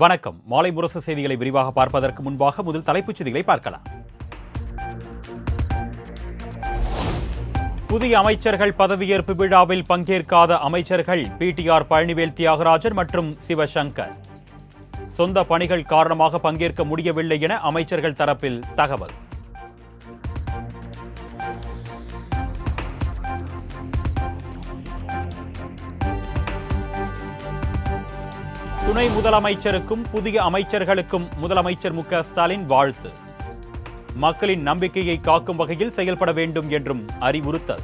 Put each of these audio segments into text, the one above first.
வணக்கம். மாலை முரசு செய்திகளை விரிவாக பார்ப்பதற்கு முன்பாக முதல் தலைப்புச் செய்திகளை பார்க்கலாம். புதிய அமைச்சர்கள் பதவியேற்பு விழாவில் பங்கேற்காத அமைச்சர்கள் பிடிஆர் பழனிவேல் தியாகராஜன் மற்றும் சிவசங்கர். சொந்த பணிகள் காரணமாக பங்கேற்க முடியவில்லை என அமைச்சர்கள் தரப்பில் தகவல். துணை முதலமைச்சருக்கும் புதிய அமைச்சர்களுக்கும் முதலமைச்சர் மு.க. ஸ்டாலின் வாழ்த்து. மக்களின் நம்பிக்கையை காக்கும் வகையில் செயல்பட வேண்டும் என்றும் அறிவுறுத்தல்.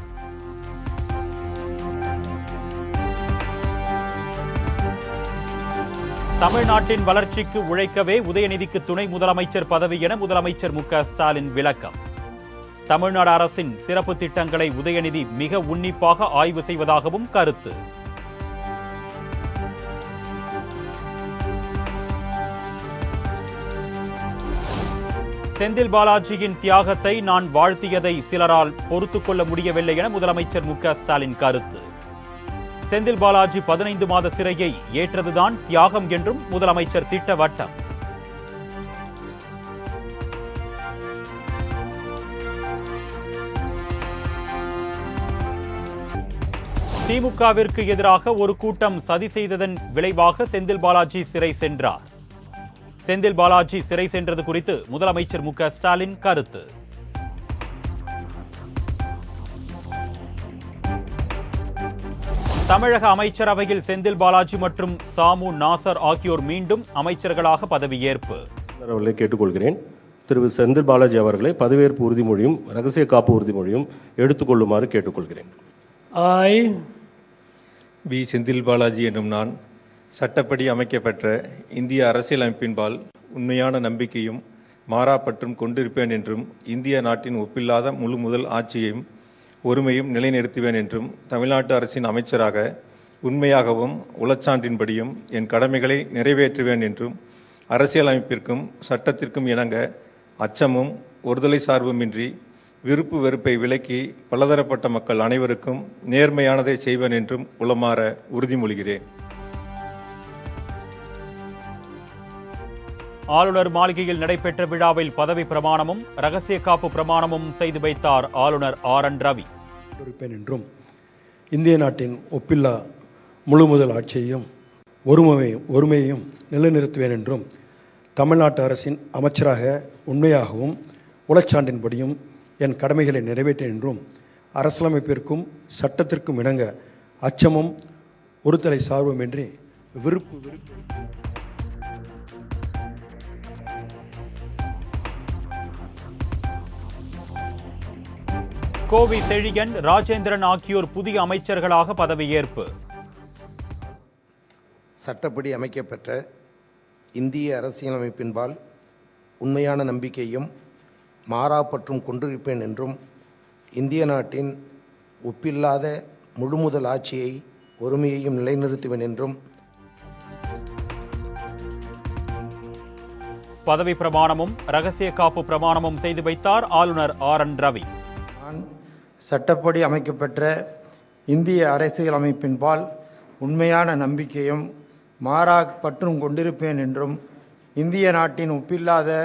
தமிழ்நாட்டின் வளர்ச்சிக்கு உழைக்கவே உதயநிதிக்கு துணை முதலமைச்சர் பதவி என முதலமைச்சர் மு.க. ஸ்டாலின் விளக்கம். தமிழ்நாடு அரசின் சிறப்பு திட்டங்களை உதயநிதி மிக உன்னிப்பாக ஆய்வு செய்வதாகவும் கருத்து. செந்தில் பாலாஜியின் தியாகத்தை நான் வாழ்த்தியதை சிலரால் பொறுத்துக் கொள்ள முடியவில்லை என முதலமைச்சர் மு.க. ஸ்டாலின் கருத்து. செந்தில் பாலாஜி 15 மாத சிறையை ஏற்றதுதான் தியாகம் என்றும் முதலமைச்சர் திட்டவட்டம். திமுகவிற்கு எதிராக ஒரு கூட்டம் சதி செய்ததன் விளைவாக செந்தில் பாலாஜி சிறை சென்றார். செந்தில் பாலாஜி சிறை சென்றது குறித்து முதலமைச்சர் மு.க. ஸ்டாலின் கருத்து. தமிழக அமைச்சரவையில் செந்தில் பாலாஜி மற்றும் சாமு நாசர் ஆகியோர் மீண்டும் அமைச்சர்களாக பதவியேற்பு. அவர்களை கேட்டுக்கொள்கிறேன். திரு செந்தில் பாலாஜி அவர்களை பதவியேற்பு உறுதிமொழியும் ரகசிய காப்பு உறுதிமொழியும் எடுத்துக்கொள்ளுமாறு கேட்டுக்கொள்கிறேன். வி. செந்தில் பாலாஜி என்னும் நான் சட்டப்படி அமைக்கப்பெற்ற இந்திய அரசியலமைப்பின்பால் உண்மையான நம்பிக்கையும் மாறாப்பற்றும் கொண்டிருப்பேன் என்றும் இந்திய நாட்டின் ஒப்பில்லாத முழு முதல் ஆட்சியையும் ஒருமையும் நிலைநிறுத்துவேன் என்றும் தமிழ்நாட்டு அரசின் அமைச்சராக உண்மையாகவும் உளச்சான்றின்படியும் என் கடமைகளை நிறைவேற்றுவேன் என்றும் அரசியலமைப்பிற்கும் சட்டத்திற்கும் இணங்க அச்சமும் ஒருதலை சார்புமின்றி விருப்பு வெறுப்பை விலக்கி பலதரப்பட்ட மக்கள் அனைவருக்கும் நேர்மையானதை செய்வேன் என்றும் உளமாற உறுதிமொழிகிறேன். ஆளுநர் மாளிகையில் நடைபெற்ற விழாவில் பதவி பிரமாணமும் ரகசிய காப்பு பிரமாணமும் செய்து வைத்தார் ஆளுநர் ஆர்.என். ரவி. என்றும் இந்திய நாட்டின் ஒப்பில்லா முழு முதல் ஆட்சியையும் ஒருமையையும் நிலைநிறுத்துவேன் என்றும் தமிழ்நாட்டு அரசின் அமைச்சராக உண்மையாகவும் உளச்சான்றின்படியும் என் கடமைகளை நிறைவேற்றேன் என்றும் அரசியலமைப்பிற்கும் சட்டத்திற்கும் இணங்க அச்சமும் ஒருதலை சார்புமின்றி விருப்பு கோவி செழியன், ராஜேந்திரன் ஆகியோர் புதிய அமைச்சர்களாக பதவியேற்பு. சட்டப்படி அமைக்கப்பெற்ற இந்திய அரசியலமைப்பின்பால் உண்மையான நம்பிக்கையும் மாறாப்பற்றும் கொண்டிருப்பேன் என்றும் இந்திய நாட்டின் ஒப்பில்லாத முழுமுதல் ஆட்சியை ஒருமையையும் நிலைநிறுத்துவேன் என்றும் பதவி பிரமாணமும் ரகசிய காப்பு பிரமாணமும் செய்து வைத்தார் ஆளுநர் ஆர்.என். ரவி. சட்டப்படி அமைக்கப்பெற்ற இந்திய அரசியலமைப்பின்பால் உண்மையான நம்பிக்கையும் மாறாப்பற்றும் கொண்டிருப்பேன் என்றும் இந்திய நாட்டின் ஒப்பில்லாத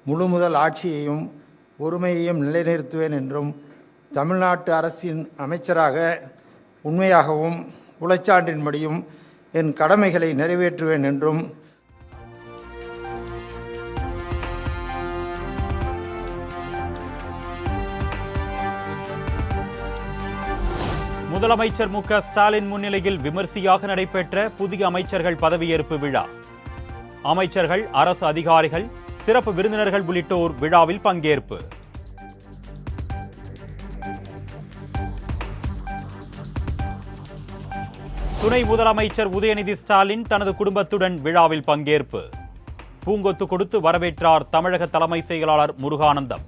முழுமுதல் ஆட்சியையும் ஒருமையையும் நிலைநிறுத்துவேன் என்றும் தமிழ்நாட்டு அரசின் அமைச்சராக உண்மையாகவும் உளச்சான்றின்படியும் என் கடமைகளை நிறைவேற்றுவேன் என்றும் முதலமைச்சர் மு.க. ஸ்டாலின் முன்னிலையில் விமர்சையாக நடைபெற்ற புதிய அமைச்சர்கள் பதவியேற்பு விழா. அமைச்சர்கள், அரசு அதிகாரிகள், சிறப்பு விருந்தினர்கள் உள்ளிட்டோர் விழாவில் பங்கேற்பு. துணை முதலமைச்சர் உதயநிதி ஸ்டாலின் தனது குடும்பத்துடன் விழாவில் பங்கேற்பு. பூங்கொத்து கொடுத்து வரவேற்றார் தமிழக தலைமை செயலாளர் முருகானந்தம்.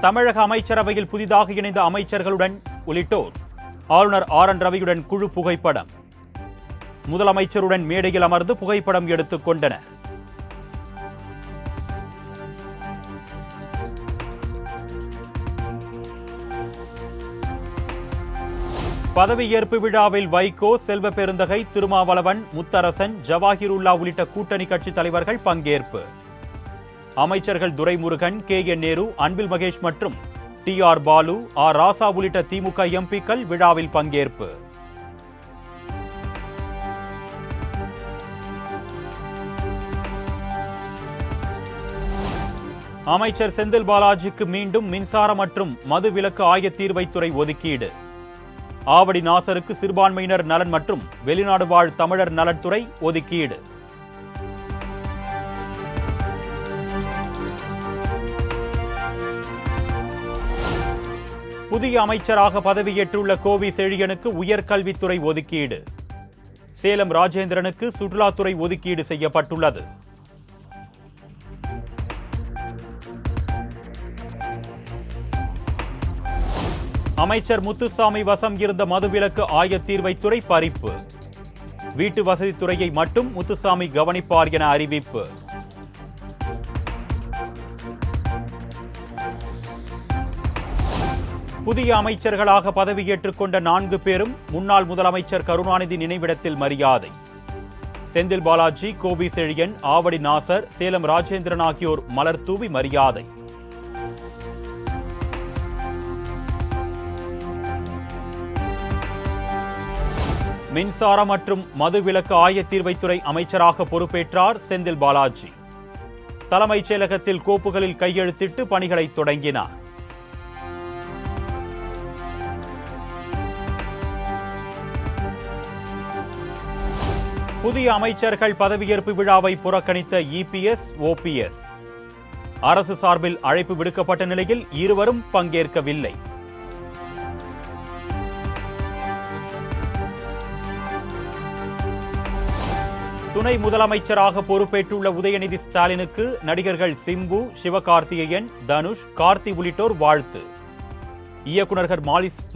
தமிழக அமைச்சரவையில் புதிதாக இணைந்த அமைச்சர்களுடன் உள்ளிட்டோர் ஆளுநர் ஆர்.என். ரவியுடன் குழு புகைப்படம். முதலமைச்சருடன் மேடையில் அமர்ந்து புகைப்படம் எடுத்துக் கொண்டனர். பதவியேற்பு விழாவில் வைகோ, செல்வ பெருந்தகை, திருமாவளவன், முத்தரசன், ஜவாஹிருல்லா உள்ளிட்ட கூட்டணி கட்சி தலைவர்கள் பங்கேற்பு. அமைச்சர்கள் துரைமுருகன், KN நேரு, அன்பில் மகேஷ் மற்றும் TR பாலு, ஆர் ராசா உள்ளிட்ட திமுக எம்பிக்கள் விழாவில் பங்கேற்பு. அமைச்சர் செந்தில் பாலாஜிக்கு மீண்டும் மின்சார மற்றும் மதுவிலக்கு ஆயத்தீர்வைத்துறை ஒதுக்கீடு. ஆவடி நாசருக்கு சிறுபான்மையினர் நலன் மற்றும் வெளிநாடு வாழ் தமிழர் நலன்துறை ஒதுக்கீடு. புதிய அமைச்சராக பதவியேற்றுள்ள கோவி செழியனுக்கு உயர்கல்வித்துறை ஒதுக்கீடு. சேலம் ராஜேந்திரனுக்கு சுற்றுலாத்துறை ஒதுக்கீடு செய்யப்பட்டுள்ளது. அமைச்சர் முத்துசாமி வசம் இருந்த மதுவிலக்கு ஆயத்தீர்வைத்துறை பறிப்பு. வீட்டு வசதித்துறையை மட்டும் முத்துசாமி கவனிப்பார் என அறிவிப்பு. புதிய அமைச்சர்களாக பதவியேற்றுக் கொண்ட 4 பேரும் முன்னாள் முதலமைச்சர் கருணாநிதி நினைவிடத்தில் மரியாதை. செந்தில் பாலாஜி, கோவி செழியன், ஆவடி நாசர், சேலம் ராஜேந்திரன் ஆகியோர் மலர் தூவி மரியாதை. மின்சார மற்றும் மதுவிலக்கு ஆயத்தீர்வைத்துறை அமைச்சராக பொறுப்பேற்றார் செந்தில் பாலாஜி. தலைமைச் செயலகத்தில் கோப்புகளில் கையெழுத்திட்டு பணிகளை தொடங்கினார். புதிய அமைச்சர்கள் பதவியேற்பு விழாவை புறக்கணித்த EPS, OPS. அரசு சார்பில் அழைப்பு விடுக்கப்பட்ட நிலையில் இருவரும் பங்கேற்கவில்லை. துணை முதலமைச்சராக பொறுப்பேற்றுள்ள உதயநிதி ஸ்டாலினுக்கு நடிகர்கள் சிம்பு, சிவகார்த்திகேயன், தனுஷ், கார்த்தி உள்ளிட்டோர் வாழ்த்து. இயக்குநர்கள்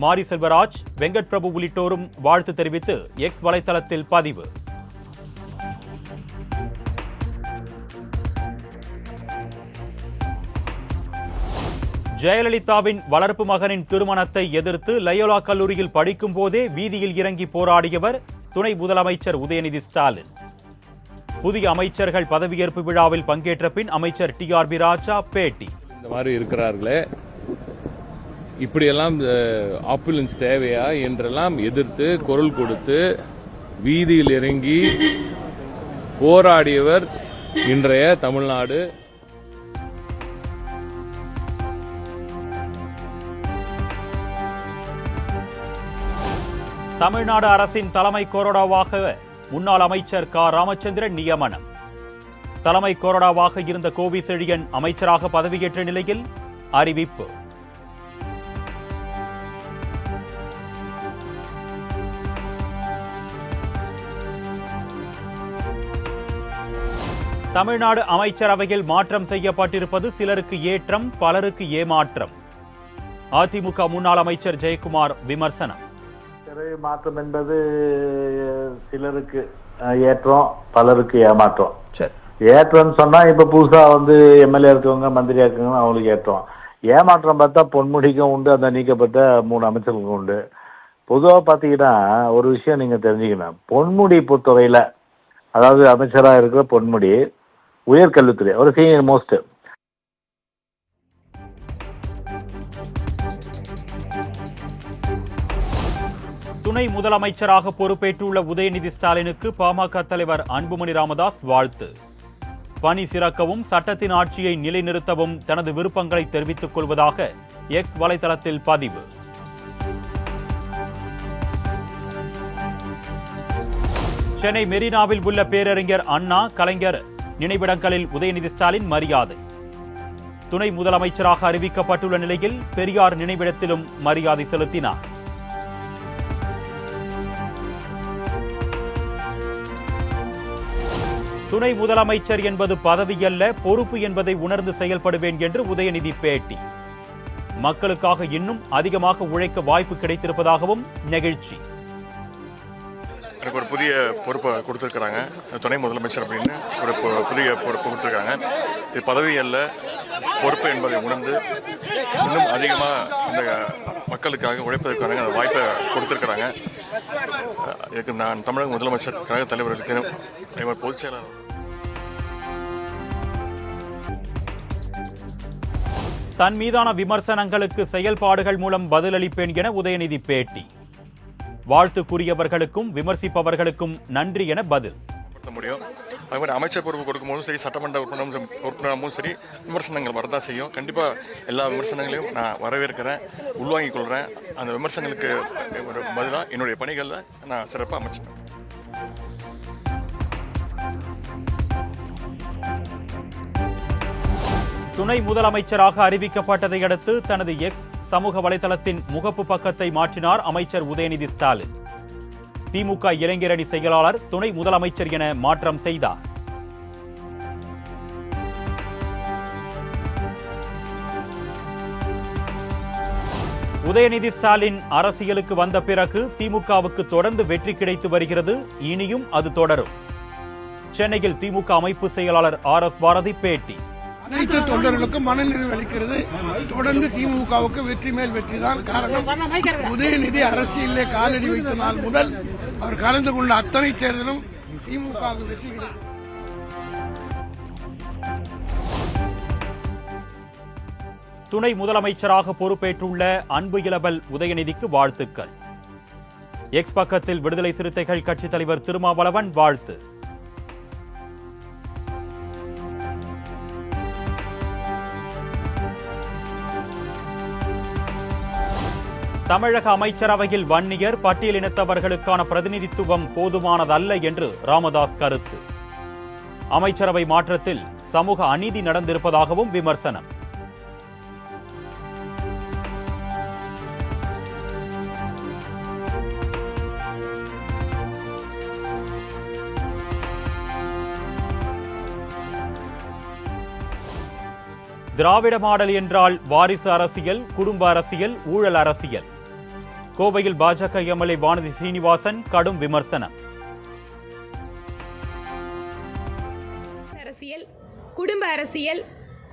மாரி செல்வராஜ், வெங்கட் பிரபு உள்ளிட்டோரும் வாழ்த்து தெரிவித்து X வலைத்தளத்தில் பதிவு. ஜெயலலிதாவின் வளர்ப்பு மகனின் திருமணத்தை எதிர்த்து லயோலா கல்லூரியில் படிக்கும் போதே வீதியில் இறங்கி போராடியவர் துணை முதலமைச்சர் உதயநிதி ஸ்டாலின். புதிய அமைச்சர்கள் பதவியேற்பு விழாவில் பங்கேற்ற பின் அமைச்சர் TRB ராஜா பேட்டி. இந்த மாதிரி இருக்கிறார்களே, இப்படியெல்லாம் ஆம்புலன்ஸ் தேவையா என்றெல்லாம் எதிர்த்து குரல் கொடுத்து வீதியில் இறங்கி போராடியவர் இன்றைய தமிழ்நாடு. தமிழ்நாடு அரசின் தலைமை கொறடாவாக முன்னாள் அமைச்சர் K. ராமச்சந்திரன் நியமனம். தலைமை கொறடாவாக இருந்த கோவி செழியன் அமைச்சராக பதவியேற்ற நிலையில் அறிவிப்பு. தமிழ்நாடு அமைச்சரவையில் மாற்றம் செய்யப்பட்டிருப்பது சிலருக்கு ஏற்றம், பலருக்கு ஏமாற்றம். அதிமுக முன்னாள் அமைச்சர் ஜெயக்குமார் விமர்சனம். மாற்றம் என்பது சிலருக்கு ஏற்றம், பலருக்கு ஏமாற்றம். ஏற்றம் சொன்னா இப்ப புதுசா MLA இருக்கவங்க, மந்திரியா இருக்கவங்க, அவங்களுக்கு ஏற்றம். ஏமாற்றம் பார்த்தா பொன்முடிக்கும் உண்டு, அந்த நீக்கப்பட்ட 3 அமைச்சர்களுக்கும் உண்டு. பொதுவாக பார்த்தீங்கன்னா ஒரு விஷயம் நீங்க தெரிஞ்சுக்கணும். பொன்முடி பொறுத்தவரையில, அதாவது அமைச்சராக இருக்கிற பொன்முடி உயர்கல்வித்துறை ஒரு சீனியர் மோஸ்ட். துணை முதலமைச்சராக பொறுப்பேற்றுள்ள உதயநிதி ஸ்டாலினுக்கு பாமக தலைவர் அன்புமணி ராமதாஸ் வாழ்த்து. பணி சிறக்கவும் சட்டத்தின் ஆட்சியை நிலைநிறுத்தவும் தனது விருப்பங்களை தெரிவித்துக் கொள்வதாக X வலைதளத்தில் பதிவு. சென்னை மெரினாவில் உள்ள பேரறிஞர் அண்ணா, கலைஞர் நினைவிடங்களில் உதயநிதி ஸ்டாலின் மரியாதை. துணை முதலமைச்சராக அறிவிக்கப்பட்டுள்ள நிலையில் பெரியார் நினைவிடத்திலும் மரியாதை செலுத்தினார். துணை முதலமைச்சர் என்பது பதவி அல்ல, பொறுப்பு என்பதை உணர்ந்து செயல்படுவேன் என்று உதயநிதி பேட்டி. மக்களுக்காக இன்னும் அதிகமாக உழைக்க வாய்ப்பு கிடைத்திருப்பதாகவும் நெகிழ்ச்சி. எனக்கு ஒரு புதிய பொறுப்பை கொடுத்துருக்குறாங்க, துணை முதலமைச்சர் அப்படின்னு ஒரு புதிய பொறுப்பு கொடுத்துருக்காங்க. இது பதவி அல்ல, பொறுப்பு என்பதை உணர்ந்து இன்னும் அதிகமாக இந்த மக்களுக்காக உழைப்பதற்கான அந்த வாய்ப்பை கொடுத்துருக்குறாங்க. இதுக்கு நான் தமிழக முதலமைச்சர், கழக தலைவர்களுக்கு, பொதுச் செயலாளர் தன் மீதான விமர்சனங்களுக்கு செயல்பாடுகள் மூலம் பதிலளிப்பேன் என உதயநிதி பேட்டி. வாழ்த்துக்குரியவர்களுக்கும் விமர்சிப்பவர்களுக்கும் நன்றி என பதில். முடியும். அது மாதிரி அமைச்சர் பொறுப்பு கொடுக்கும்போதும் சரி, சட்டமன்ற உறுப்பினரும் சரி, விமர்சனங்கள் வரதான் செய்யும். கண்டிப்பாக எல்லா விமர்சனங்களையும் நான் வரவேற்கிறேன், உள்வாங்கிக் கொள்கிறேன். அந்த விமர்சனங்களுக்கு ஒரு பதிலாக என்னுடைய பணிகளில் நான் சிறப்பாக அமைச்சேன். துணை முதலமைச்சராக அறிவிக்கப்பட்டதை அடுத்து தனது எக்ஸ் சமூக வலைதளத்தின் முகப்பு பக்கத்தை மாற்றினார் அமைச்சர் உதயநிதி ஸ்டாலின். திமுக இளைஞரணி செயலாளர் துணை முதலமைச்சர் என மாற்றம் செய்தார். உதயநிதி ஸ்டாலின் அரசியலுக்கு வந்த பிறகு திமுகவுக்கு தொடர்ந்து வெற்றி கிடைத்து வருகிறது, இனியும் அது தொடரும். சென்னையில் திமுக அமைப்பு செயலாளர் RS பாரதி பேட்டி. அனைத்து தொண்டர்களுக்கும் மனநிறைவு அளிக்கிறது. தொடர்ந்து திமுகவுக்கு வெற்றி மேல் வெற்றி தான் காரணம். உதயநிதி அரசியலே காலடி வைத்த நாள் முதல் அவர் கலந்து கொண்ட அத்தனை தேர்தலும் திமுகவுக்கு வெற்றி கிடைக்கும். துணை முதலமைச்சராக பொறுப்பேற்றுள்ள அன்பு இளவல் உதயநிதிக்கு வாழ்த்துக்கள். எக்ஸ் பக்கத்தில் விடுதலை சிறுத்தைகள் கட்சித் தலைவர் திருமாவளவன் வாழ்த்து. தமிழக அமைச்சரவையில் வன்னியர் பட்டியலினத்தவர்களுக்கான பிரதிநிதித்துவம் போதுமானதல்ல என்று ராமதாஸ் கருத்து. அமைச்சரவை மாற்றத்தில் சமூக அநீதி நடந்திருப்பதாகவும் விமர்சனம். திராவிட மாடல் என்றால் வாரிசு அரசியல், குடும்ப அரசியல், ஊழல் அரசியல். கோவையில் பாஜக எம்எல்ஏ வானதி சீனிவாசன் கடும் விமர்சனம். அரசியல், குடும்ப அரசியல்,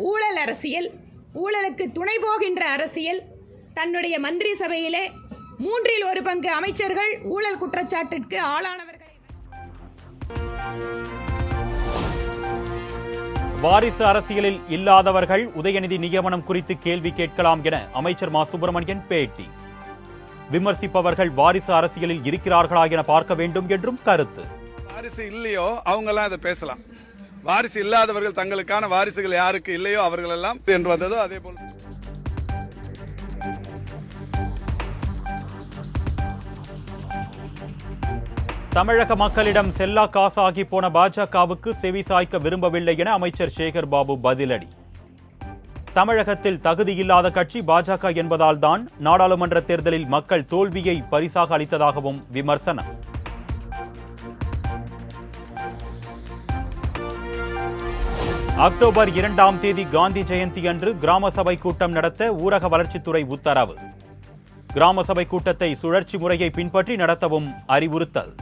ஊழல் அரசியல், ஊழலுக்கு துணை போகின்ற அரசியல். தன்னுடைய மந்திரி சபையிலே 1/3 அமைச்சர்கள் ஊழல் குற்றச்சாட்டிற்கு ஆளானவர்கள். வாரிசு அரசியலில் இல்லாதவர்கள் உதயநிதி நியமனம் குறித்து கேள்வி கேட்கலாம் என அமைச்சர் மா சுப்பிரமணியன் பேட்டி. விமர்சிப்பவர்கள் வாரிசு அரசியலில் இருக்கிறார்களா என பார்க்க வேண்டும் என்றும் கருத்து. வாரிசு இல்லையோ அவங்கெல்லாம் அதை பேசலாம். வாரிசு இல்லாதவர்கள், தங்களுக்கான வாரிசுகள் யாருக்கு இல்லையோ அவர்கள் எல்லாம் என்று வந்ததோ அதே போல். தமிழக மக்களிடம் செல்லா காசாகி போன பாஜகவுக்கு செவி சாய்க்க விரும்பவில்லை என அமைச்சர் சேகர் பாபு பதிலடி. தமிழகத்தில் தகுதியில்லாத கட்சி பாஜக என்பதால் தான் நாடாளுமன்ற தேர்தலில் மக்கள் தோல்வியை பரிசாக அளித்ததாகவும் விமர்சனம். அக்டோபர் 2ஆம் தேதி காந்தி ஜெயந்தி அன்று கிராம சபை கூட்டம் நடத்த ஊரக வளர்ச்சித்துறை உத்தரவு. கிராம சபை கூட்டத்தை சுழற்சி முறையை பின்பற்றி நடத்தவும் அறிவுறுத்தல்.